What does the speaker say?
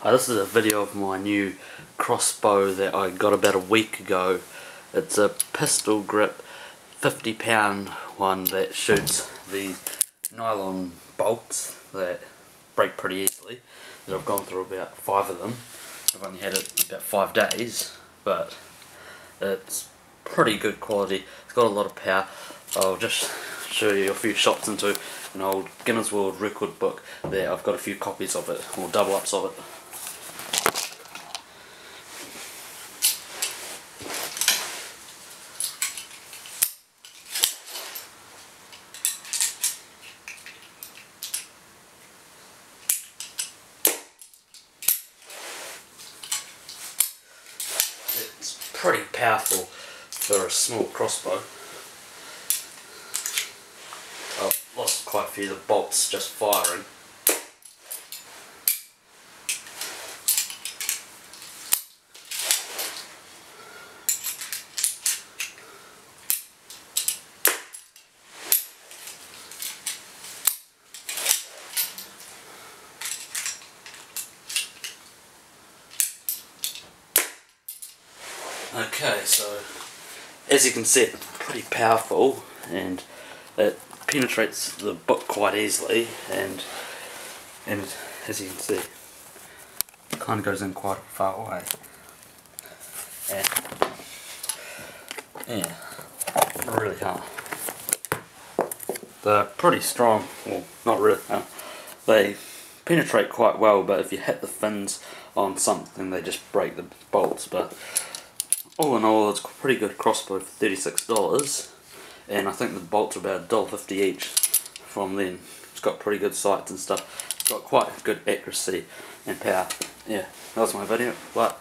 This is a video of my new crossbow that I got about a week ago. It's a pistol grip 50-pound one that shoots the nylon bolts that break pretty easily. I've gone through about 5 of them. I've only had it about 5 days, but it's pretty good quality. It's got a lot of power. I'll just show you a few shots into an old Guinness World Record book there. I've got a few copies of it, or double ups of it. It's pretty powerful for a small crossbow. I've lost quite a few of the bolts just firing. Okay, so as you can see, it's pretty powerful and it penetrates the book quite easily, and as you can see, it kind of goes in quite far away. And yeah, really hard. They're pretty strong. Well, not really. They penetrate quite well, but if you hit the fins on something, they just break the bolts. But all in all, it's a pretty good crossbow for $36, and I think the bolts are about $1.50 each from then. It's got pretty good sights and stuff. It's got quite good accuracy and power. Yeah, that was my video. Bye.